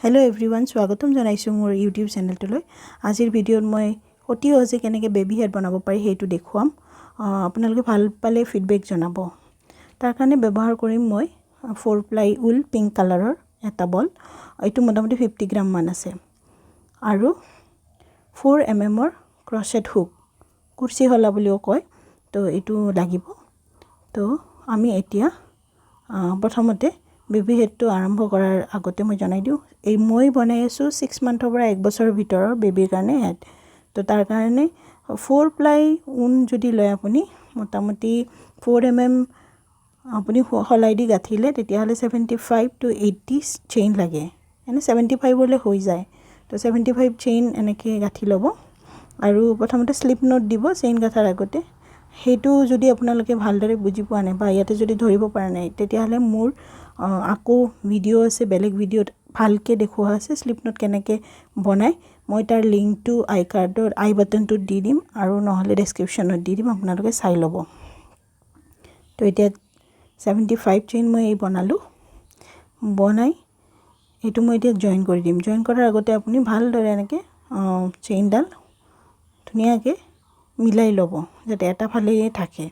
hello everyone स्वागतम जनाइছো मोर YouTube चैनलटলৈ আজিৰ ভিডিঅ'ত মই অতি সহজে কেনেকৈ বেবি হেড বনাব পাৰি হেতু দেখুৱাম আপোনালোকে ভাল পালে ফিডবেক জনাব তাৰ কাৰণে ব্যৱহাৰ কৰিম মই 4 প্লাই উল পিংক কালাৰৰ এটা বল এটো মোটামুটি 50 গ্ৰাম মান আছে আৰু 4 mm ৰ ক্ৰচেট হুক কুৰ্চি হলা বুলিও কয় তো এটো লাগিব তো আমি এতিয়া প্ৰথমতে বেবি হেডটো আৰম্ভ কৰাৰ আগতে মই জনাই দিও এই মই বনাই আছো 6 মান্থৰ পৰা 1 বছৰৰ ভিতৰৰ বেবিৰ কাৰণে হেড তো তাৰ কাৰণে 4 প্লাই উন যদি লয় আপুনি মোটামুটি 4 mm আপুনি হলাই দি গাঠিলে তেতিয়া হলে 75 to 80 চেইন লাগে এনে 75 হলে হৈ যায় তো 75 চেইন এনেকে গাঠি লব আৰু প্ৰথমতে স্লিপ নোট দিব চেইন গাঠাৰ আগতে হেতু যদি আপোনালোকে ভালদৰে বুজি পোৱা নাই বা ইয়াতে যদি ধৰিব পৰা নাই তেতিয়া হলে মোৰ আকো ভিডিও আছে বেলেগ ভিডিওত ভালকে দেখুৱা আছে স্লিপ নোট কেনেকে বনাই মই তাৰ লিংকটো আই কাৰ্ডৰ আই বাটনটো দি দিম আৰু নহলে ডেসক্ৰিপচনত দি দিম আপোনালোকে চাই লব তো এতিয়া 75 চেইন মই এই বনালো বনাই এটো মই এতিয়া জয়েন কৰি দিম জয়েন কৰাৰ আগতে আপুনি ভালদৰে এনেকে চেইনডাল ধুনিয়াকে মিলাই লব যাতে এটা ফালেই থাকে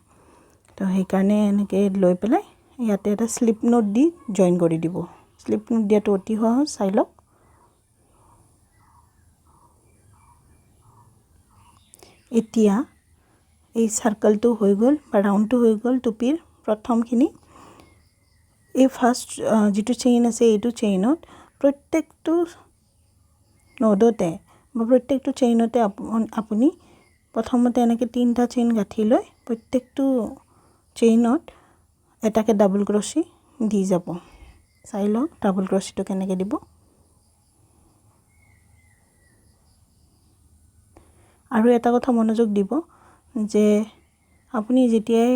তো সেই কাৰণে এনেকে লৈ পেলাই ইয়াতে এটা স্লিপ নোট দি জয়েন কৰি দিব স্লিপ নোট দিয়াটো অতি সহজ চাই লওক এতিয়া এই সার্কেলটো হৈ গল বা ৰাউন্ডটো হৈ গল টুপিৰ প্ৰথমখিনি এই ফাৰ্স্ট যেটো চেইন আছে এইটো চেইনত প্ৰত্যেকটো নডতে বা প্ৰত্যেকটো চেইনতে আপুনি প্ৰথমতে এনেকে তিনটা চেইন গাঠি লৈ প্ৰত্যেকটো চেইনত এটাকে ডাবল ক্ৰচি দি যাব চাই লওক ডাবল ক্ৰচিটো কেনেকে দিব আৰু এটা কথা মনোযোগ দিব যে আপুনি যেতিয়াই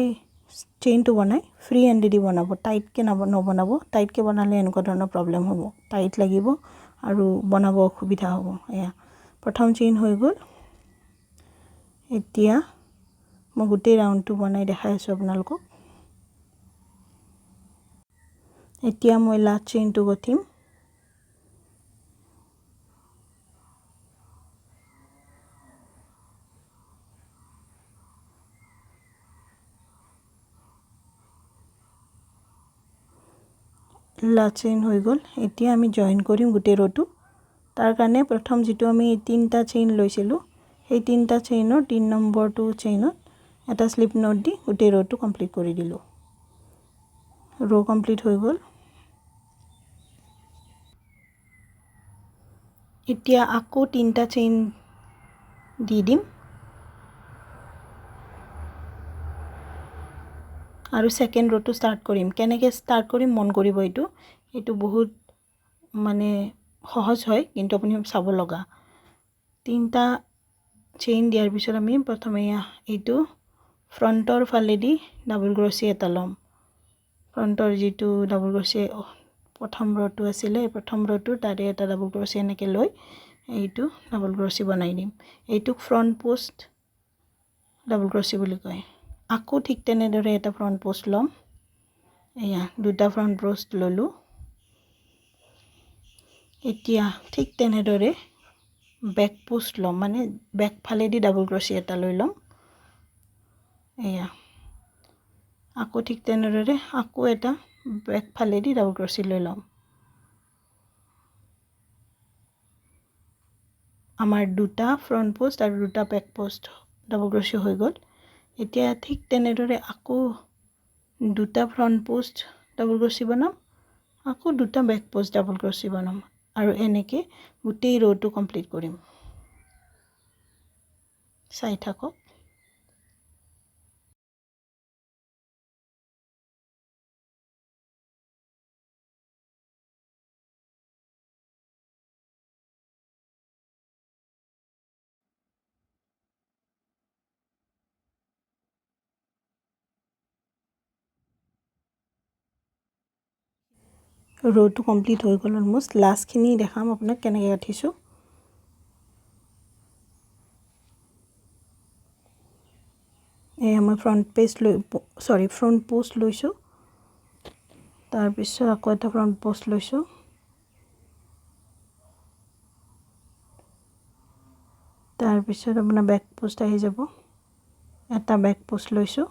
চেইনটো বনাই ফ্ৰী এন্ডেডি বনাব টাইট কে নবনাব টাইট কে বনালে এনেকুৱা ধৰণৰ প্ৰবলেম হ'ব টাইট লাগিব আৰু বনাব অসুবিধা হ'ব এয়া প্ৰথম চেইন হৈ গল এতিয়া মই গোটেই ৰাউন্ডটো বনাই দেখাই আছো আপোনালোকক এতিয়া মই লাষ্ট চেইনটো গঠিম লাষ্ট চেইন হৈ গল এতিয়া আমি জয়েন কৰিম গোটেই ৰটো তাৰ কাৰণে প্ৰথম যেটো আমি তিনটা চেইন লৈছিলো সেই তিনটা চেইনৰ 3 নম্বৰটো চেইনত এটা স্লিপ নোট দি গোটেই ৰটো কমপ্লিট কৰি দিলো ৰো কমপ্লিট হৈ গল এতিয়া আকৌ তিনটা চেইন দি দিম আৰু সেকেন্ড ৰটো স্টাৰ্ট কৰিম কেনেকে স্টাৰ্ট কৰিম মন কৰিব এটো বহুত মানে সহজ হয় কিন্তু আপুনি চাব লগা তিনটা চেইন দিয়াৰ পিছত আমি প্ৰথমে এইটো ফ্ৰন্টৰ ফালেদি ডাবল ক্ৰচি এটা লম ফ্ৰন্টৰ যেটো ডাবল ক্ৰচি প্ৰথম ৰটো আছিল প্ৰথম ৰটো তাৰে এটা ডাবল ক্ৰচি এনেকে লৈ এইটো ডাবল ক্ৰচি বনাই দিম এইটোক ফ্ৰন্ট পোষ্ট ডাবল ক্ৰচি বুলি কয় আকৌ ঠিক তেনেদৰে এটা ফ্ৰন্ট পোষ্ট লম এয়া দুটা ফ্ৰন্ট পোষ্ট ললো এতিয়া ঠিক তেনেদৰে ব্যাক পোষ্ট লম মানে ব্যাক ফালেদি ডাবল ক্ৰচি এটা লৈ লম এয়া আকৌ ঠিক তেনেদৰে আকৌ এটা ব্যাক ফালেদি ডাবল ক্ৰচি লৈ লম আমাৰ দুটা ফ্ৰন্ট পোষ্ট আৰু দুটা ব্যাক পোষ্ট ডাবল ক্ৰচি হৈ গল এতিয়া ঠিক তেনেদৰে আকৌ দুটা ফ্ৰন্ট পোষ্ট ডাবল ক্ৰচি বনাম আকৌ দুটা ব্যাক পোষ্ট ডাবল ক্ৰচি বনাম আৰু এনেকে গোটেই ৰটো কমপ্লিট কৰিম চাই থাকক रोটো কমপ্লিট হৈ গল অলমোস্ট লাষ্ট খিনি দেখাম আপোনাক কেনেকৈ গাঠিছো এই আমাৰ ফ্ৰন্ট পোষ্ট লৈছো তাৰ পিছত আকৌ এটা ফ্ৰন্ট পোষ্ট লৈছো তাৰপিছত আপোনাৰ বেক পোষ্ট আহি যাব এটা বেক পোষ্ট লৈছোঁ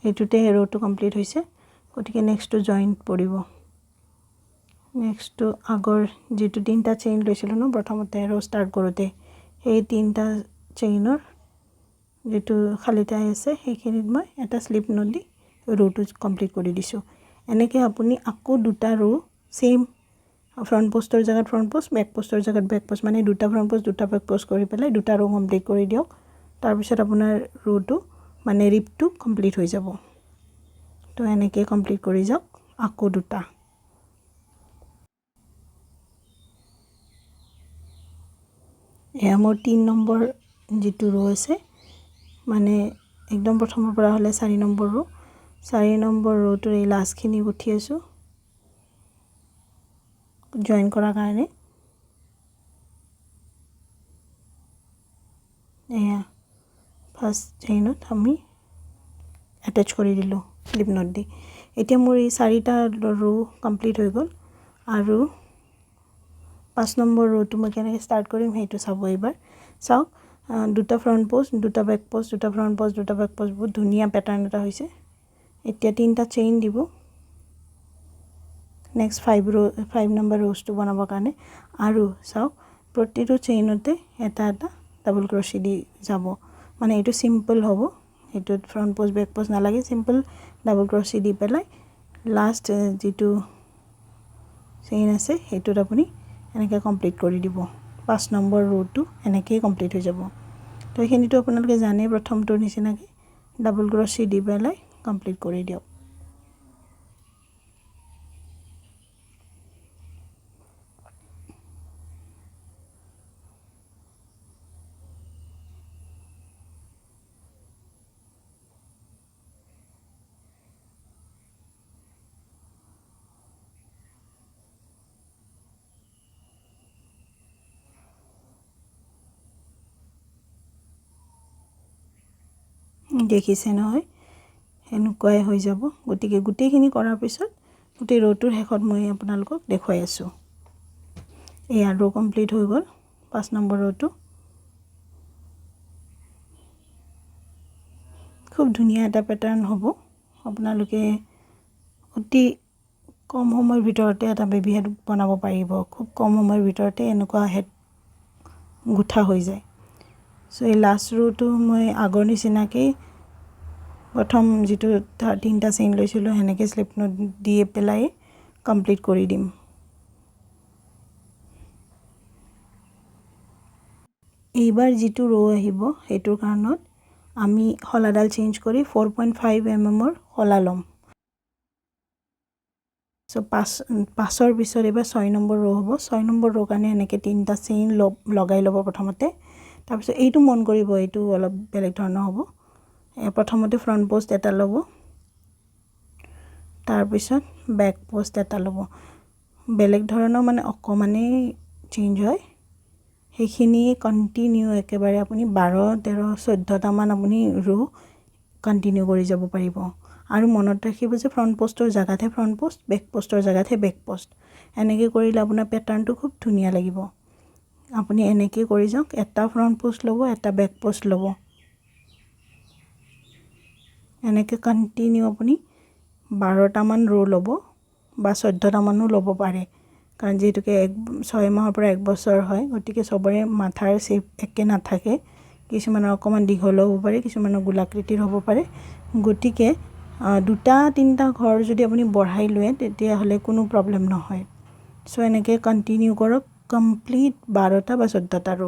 এইটোতে ৰ'টো কমপ্লিট হৈছে গতিকে নেক্সটটো জইন্ট পৰিব নেক্সটটো আগৰ যেটো তিনটা চেইন লৈছিলোঁ ন প্ৰথমতে ৰ ষ্টাৰ্ট কৰোতে সেই তিনটা চেইনৰ যেটো খালিতে আছে সেইখিনিত মই এটা স্লিপ নট দি ৰ'টো কমপ্লিট কৰি দিছোঁ এনেকৈ আপুনি আকৌ দুটা ৰ সেম ফ্ৰন্ট পোষ্টৰ জায়গাত ফ্ৰন্ট পোষ্ট বেক পোষ্টৰ জায়গাত বেক পোষ্ট মানে দুটা ফ্ৰন্ট পোষ্ট দুটা বেক পোষ্ট কৰি পেলাই দুটা ৰ কমপ্লিট কৰি দিয়ক তাৰপিছত আপোনাৰ ৰ'টো মানে ৰিপটো কমপ্লিট হৈ যাব তো এনেকৈ কমপ্লিট কৰি যাওক আকৌ দুটা এয়া মোৰ 3 নম্বৰ যেটো ৰ আছে মানে একদম প্ৰথমৰ পৰা হলে 4 নম্বৰ ৰ 4 নম্বৰ ৰটোৰ এই লাষ্টখিনি উঠি আছো জয়েন কৰাৰ কাৰণে এয়া ফাৰ্স্ট চেইনত আমি অ্যাটাচ কৰি দিলো স্লিপ নট দি এতিয়া মোৰ এই 4টা ৰ কমপ্লিট হৈ গল আৰু 5 নম্বৰ ৰটো মই কেনেকৈ ষ্টাৰ্ট কৰিম হেতু চাব এবাৰ চাওক দুটা ফ্ৰন্ট পোষ্ট দুটা বেক পোষ্ট দুটা ফ্ৰন্ট পোষ্ট দুটা বেক পোষ্ট বহুত ধুনিয়া প্যাটাৰ্ন এটা হৈছে এতিয়া তিনটা চেইন দিব নেক্সট 5 নম্বৰ ৰটো বনাবৰ কাৰণে আৰু চাওক প্ৰতিটো চেইনতে এটা এটা ডাবল ক্ৰোচেট দি যাব মানে এটো সিম্পল হ'ব এটো ফ্ৰন্ট পোষ্ট বেক পোষ্ট নালাগে সিম্পল ডাবল ক্ৰোচেট দি পেলাই লাষ্ট যেটো চেইন আছে হেতুত আপুনি এনেকৈ কমপ্লিট কৰি দিব 5 নম্বৰ ৰটো এনেকৈ কমপ্লিট হৈ যাব তো এইখিনিটো আপোনালোকে জানে প্ৰথমটো নিচিনাকৈ ডাবল ক্ৰোচেট দি পেলাই কমপ্লিট কৰি দিয়ক দেখিছে নহয় এনেকুৱাই হৈ যাব গতিকে গুটেইখিনি কৰাৰ পিছত গুটেই ৰটোৰ শেষত মই আপোনালোকক দেখুৱাই আছো এই আৰু কমপ্লিট হৈ গল 5 নম্বৰ ৰটো খুব ধুনিয়া এটা প্যাটাৰ্ন হ'ব আপোনালোকে অতি কম সময়ৰ ভিতৰতে এটা বেবি হেড বনাব পাৰিব খুব কম সময়ৰ ভিতৰতে এনেকুৱা হেড গুঠা হৈ যায় সো এই লাষ্ট ৰটো মই আগৰ নিচিনাকৈ প্ৰথম যেটো তিনটা চেইন লৈছিলো হেনেকে স্লিপ নট দি পেলাই কমপ্লিট কৰি দিম এইবাৰ যেটো ৰ আহিব হেতুৰ কাৰণত আমি হলাডাল চেঞ্জ কৰি 4.5 mm ৰ হলা লম সো পাছৰ পিছত এবাৰ 6 নম্বৰ ৰ হ'ব 6 নম্বৰ ৰ কাৰণে এনেকে তিনটা চেইন লগাই লব প্ৰথমতে তাৰপিছত এইটো মন কৰিব এইটো অলপ বেলেগ ধৰণৰ হ'ব প্ৰথমতে ফ্ৰন্ট পোষ্ট এটা লব তাৰপিছত বেক পোষ্ট এটা লব বেলেগ ধৰণৰ মানে অকমানে চেঞ্জ হয় সেইখিনি কন্টিনিউ একেবাৰে আপুনি 12 13 14 টা মান আপুনি ৰ কন্টিনিউ কৰি যাব পাৰিব আৰু মনত ৰাখিব যে ফ্ৰন্ট পোষ্টৰ জাগাতে ফ্ৰন্ট পোষ্ট বেক পোষ্টৰ জাগাতে বেক পোষ্ট এনেকৈ কৰিলে আপোনাৰ প্যাটাৰ্নটো খুব ধুনিয়া লাগিব আপুনি এনেকৈ কৰি যাওক এটা ফ্ৰন্ট পোষ্ট লব এটা বেক পোষ্ট লব এনেকৈ কন্টিনিউ আপুনি 12 টা মান ৰ লব বা 14 টা মানো লব পাৰে কাৰণ যেহেতুকে 6 মাহৰ পৰা 1 বছৰ হয় গতিকে সবৰে মাথাৰ শেপ একে নাথাকে কিছুমানৰ অকমান দীঘল হ'ব পাৰে কিছুমানৰ গোলাকৃতিৰ হ'ব পাৰে গতিকে দুটা তিনটা ঘৰ যদি আপুনি বঢ়াই লয় তেতিয়া হলে কোনো প্ৰবলেম নহয় সো এনেকৈ কন্টিনিউ কৰক কমপ্লিট 12 টা বা 14 টা ৰ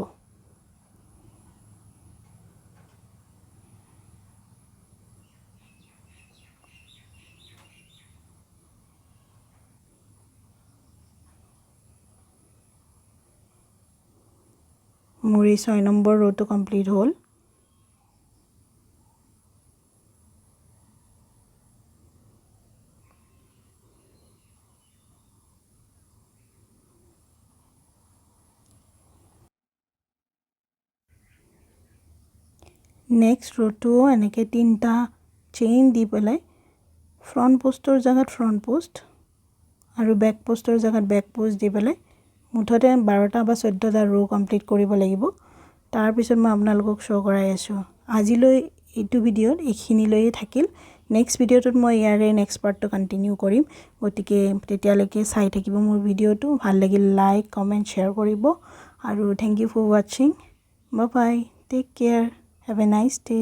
মোৰ 6 নম্বৰ ৰটো কমপ্লিট হ'ল নেক্সট ৰটো এনেকৈ তিনটা চেইন দি পেলাই ফ্ৰন্ট পোষ্টৰ জাগাত ফ্ৰন্ট পোষ্ট আৰু বেক পোষ্টৰ জাগাত বেক পোষ্ট দি পেলাই মুঠতে 12টা বা 14টা ৰ' কমপ্লিট কৰিব লাগিব তাৰ পিছত মই আপোনালোকক শ্ব' কৰাই আছো আজিলৈ এইটো ভিডিঅ'ত এইখিনিলৈয়ে থাকিল নেক্সট ভিডিঅ'টোত মই ইয়াৰে নেক্সট পাৰ্টটো কন্টিনিউ কৰিম গতিকে তেতিয়ালৈকে চাই থাকিব মোৰ ভিডিঅ'টো ভাল লাগিল লাইক কমেন্ট শ্বেয়াৰ কৰিব আৰু thank you for watching bye bye take care have a nice day